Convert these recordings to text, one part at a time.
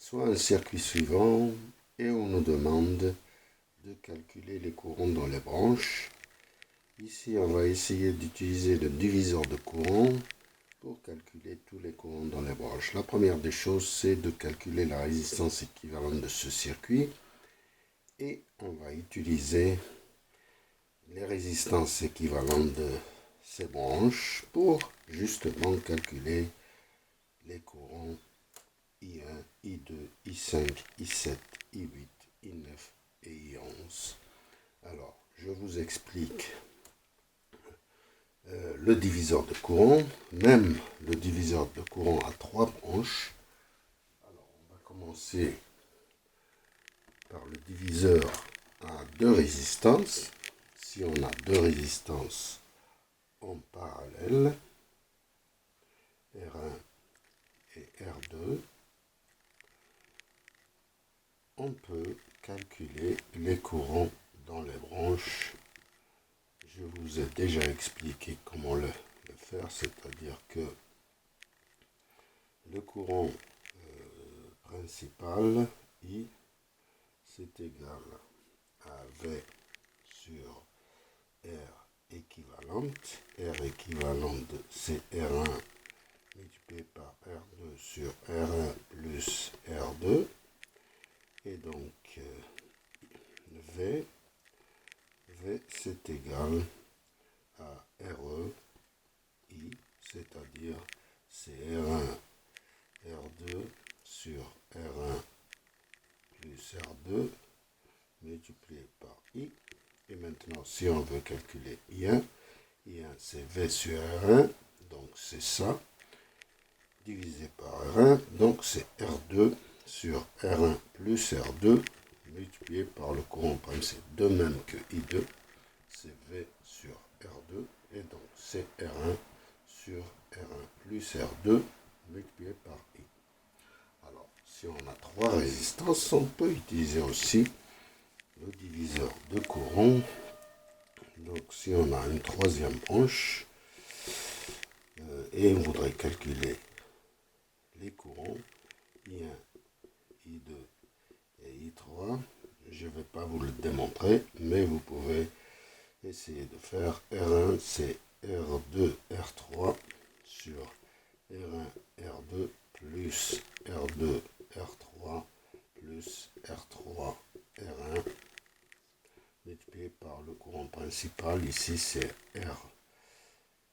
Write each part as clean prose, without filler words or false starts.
soit un circuit suivant et on nous demande de calculer les courants dans les branches. Ici, on va essayer d'utiliser le diviseur de courant pour calculer tous les courants dans les branches. La première des choses, c'est de calculer la résistance équivalente de ce circuit et on va utiliser les résistances équivalentes de ces branches pour justement calculer les courants I1, I2, I5, I7, I8, I9 et I11. Alors, je vous explique le diviseur de courant. Même le diviseur de courant a 3 branches. Alors, on va commencer par le diviseur à 2 résistances. Si on a 2 résistances en parallèle, R1 et R2, on peut calculer les courants dans les branches. Je vous ai déjà expliqué comment le faire, c'est-à-dire que le courant principal, I, c'est égal à V sur R équivalente. R équivalente, c'est R1 multiplié par R2 sur R1 plus R2. Et donc, V, c'est égal à RE, I, c'est-à-dire c'est R1, R2 sur R1 plus R2 multiplié par I. Et maintenant, si on veut calculer I1, c'est V sur R1, donc c'est ça, divisé par R1, donc c'est R2 sur R1 plus R2 multiplié par le courant principal, c'est de même que I2, c'est V sur R2, et donc c'est R1 sur R1 plus R2 multiplié par I. Alors, si on a 3 résistances, on peut utiliser aussi le diviseur de courant. Donc, si on a une troisième branche et on voudrait calculer les courants I1, I2 et I3, je ne vais pas vous le démontrer, mais vous pouvez essayer de faire R1, c'est R2, R3 sur R1, R2 plus R2, R3 plus R3, R1 multiplié par le courant principal. Ici, c'est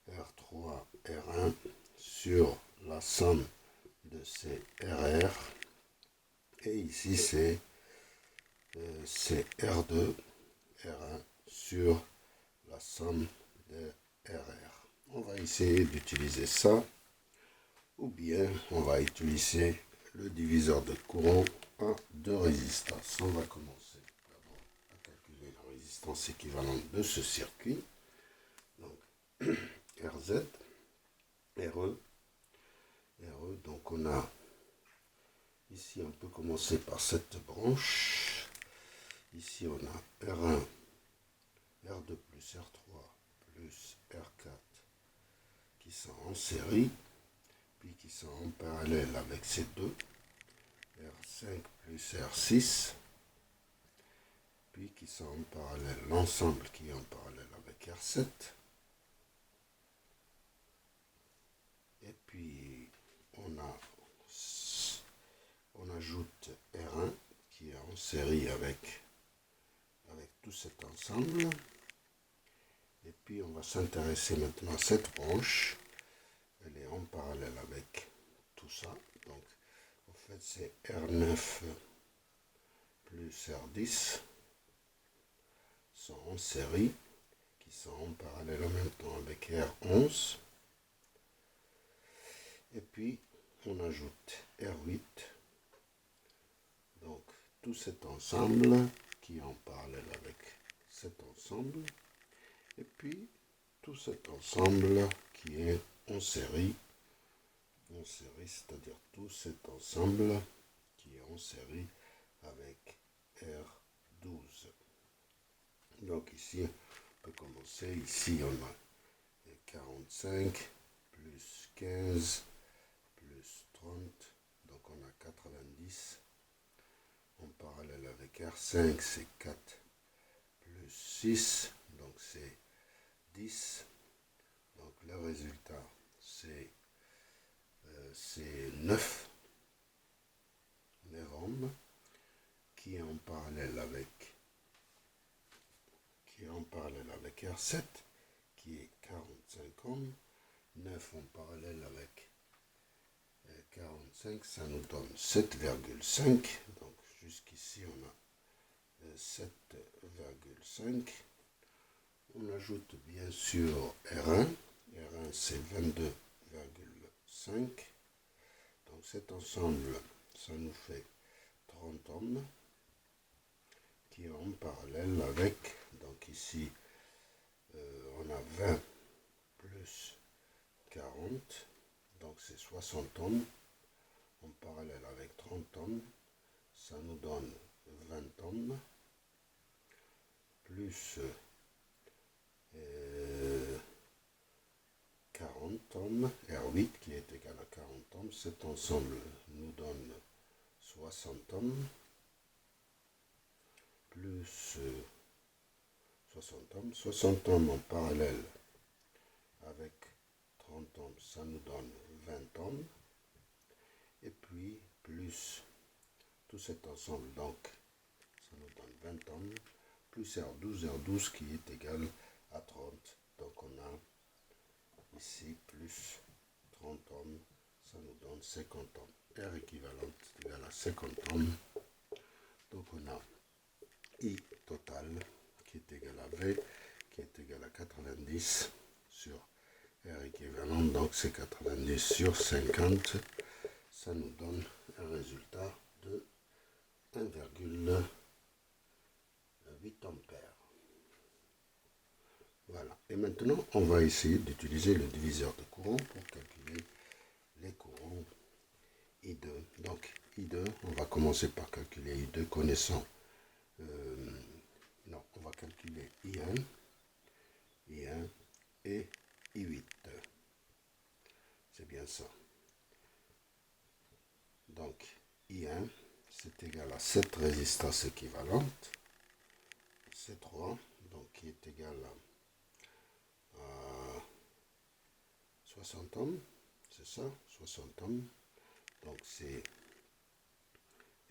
R3, R1 sur la somme de ces RR. Et ici, c'est R2, R1 sur la somme de RR. On va essayer d'utiliser ça, ou bien on va utiliser le diviseur de courant à 2 résistances. On va commencer d'abord à calculer la résistance équivalente de ce circuit. Donc, RZ, RE, donc on a ici, on peut commencer par cette branche. Ici, on a R1, R2 plus R3 plus R4 qui sont en série, puis qui sont en parallèle avec ces deux. R5 plus R6, puis qui sont en parallèle, l'ensemble qui est en parallèle avec R7. Et puis, on ajoute R1 qui est en série avec tout cet ensemble. Et puis, on va s'intéresser maintenant à cette branche. Elle est en parallèle avec tout ça. Donc, en fait, c'est R9 plus R10 sont en série, qui sont en parallèle en même temps avec R11. Et puis, on ajoute R8. Donc, tout cet ensemble qui est en parallèle avec cet ensemble. Et puis, tout cet ensemble qui est en série, c'est-à-dire tout cet ensemble qui est en série avec R12. Donc ici, on peut commencer. Ici, on a 45 plus 15 plus 30. Donc on a 90 R5 c'est 4 plus 6, donc c'est 10. Donc le résultat c'est 9 ohms qui est en parallèle avec R7 qui est 45 ohms. 9 en parallèle avec 45, ça nous donne 7,5. Donc jusqu'ici on a 7,5. On ajoute bien sûr R1. R1 c'est 22,5. Donc cet ensemble, ça nous fait 30 ohms qui est en parallèle avec, donc ici on a 20 plus 40, donc c'est 60 ohms en parallèle avec 30 ohms, ça nous donne 20 ohms plus 40 ohms, R8 qui est égal à 40 ohms. Cet ensemble nous donne 60 ohms plus 60 ohms en parallèle avec 30 ohms, ça nous donne 20 ohms. Et puis plus tout cet ensemble, donc ça nous donne 20 ohms, plus R12 qui est égal à 30. Donc on a ici plus 30 ohms, ça nous donne 50 ohms. R équivalente égale à 50 ohms. Donc on a I total qui est égal à V qui est égal à 90 sur R équivalent, donc c'est 90 sur 50. Ça nous donne un résultat de 1,8 ampères. Voilà. Et maintenant, on va essayer d'utiliser le diviseur de courant pour calculer les courants I2. Donc, I2, on va commencer par calculer I2 connaissant... non, on va calculer I1 et I8. C'est bien ça. Donc, I1, c'est égal à 7 résistances équivalentes. C3, donc qui est égal à 60 ohms. C'est ça, 60 ohms. Donc, c'est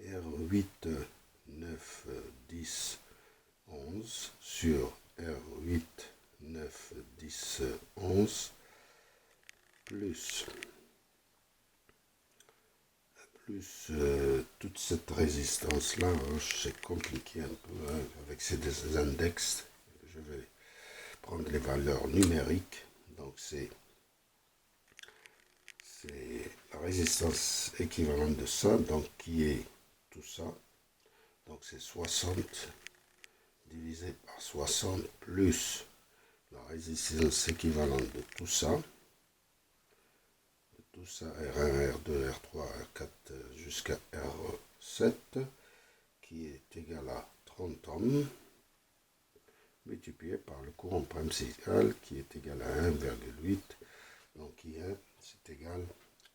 R8, 9, 10, 11 sur R8, 9, 10, 11 plus toute cette résistance-là, hein, c'est compliqué un peu hein, avec ces index. Je vais prendre les valeurs numériques. Donc c'est la résistance équivalente de ça, donc qui est tout ça. Donc c'est 60 divisé par 60 plus la résistance équivalente de tout ça. Tout ça, R1, R2, R3, R4 jusqu'à R7, qui est égal à 30 ohms, multiplié par le courant principal, qui est égal à 1,8. Donc, I1, c'est égal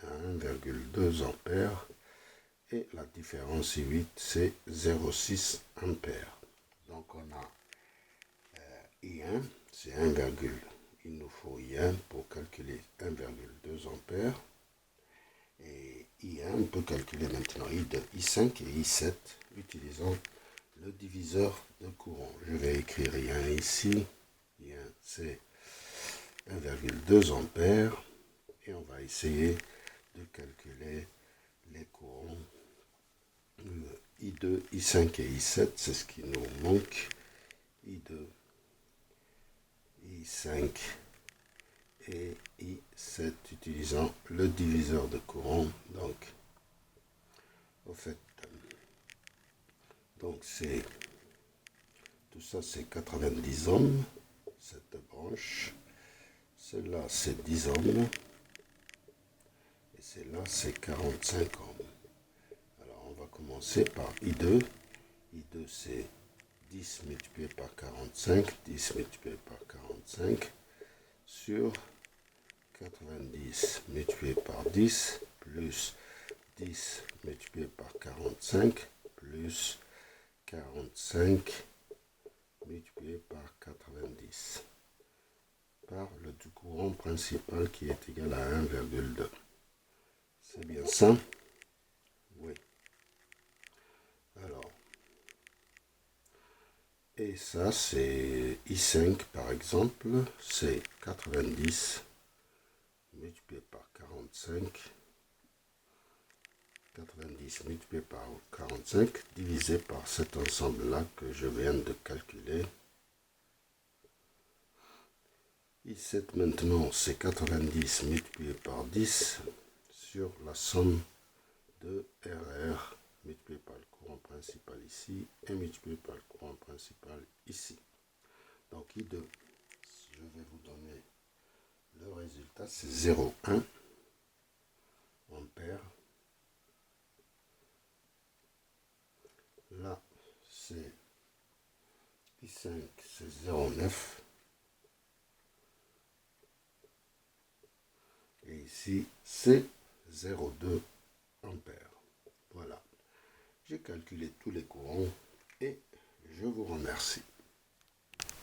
à 1,2 ampères. Et la différence I8, c'est 0,6 ampères. Donc, on a I1, c'est 1, il nous faut I1 pour calculer 1,2 ampères. Et I1, on peut calculer maintenant I2, I5 et I7, utilisant le diviseur de courant. Je vais écrire I1 ici. I1, c'est 1,2 ampères. Et on va essayer de calculer les courants I2, I5 et I7. C'est ce qui nous manque. I2, I5 et I7 utilisant le diviseur de courant. Donc, au fait, donc c'est tout ça, c'est 90 ohms, cette branche. Celle-là, c'est 10 ohms. Et celle-là, c'est 45 ohms. Alors, on va commencer par I2. I2, c'est 10 multiplié par 45, 10 multiplié par 45, sur 90 multiplié par 10, plus 10 multiplié par 45, plus 45 multiplié par 90 par le du courant principal qui est égal à 1,2. C'est bien ça? Oui. Alors, et ça c'est I5 par exemple, c'est 90 multiplié par 45, 90 multiplié par 45 divisé par cet ensemble-là que je viens de calculer. I7 maintenant, c'est 90 multiplié par 10 sur la somme de RR multiplié par le courant principal ici et multiplié par le courant principal ici. Donc I2, je vais vous donner le résultat, c'est 0,1 ampère. Là, c'est I5, c'est 0,9. Et ici, c'est 0,2 ampères. Voilà. J'ai calculé tous les courants et je vous remercie.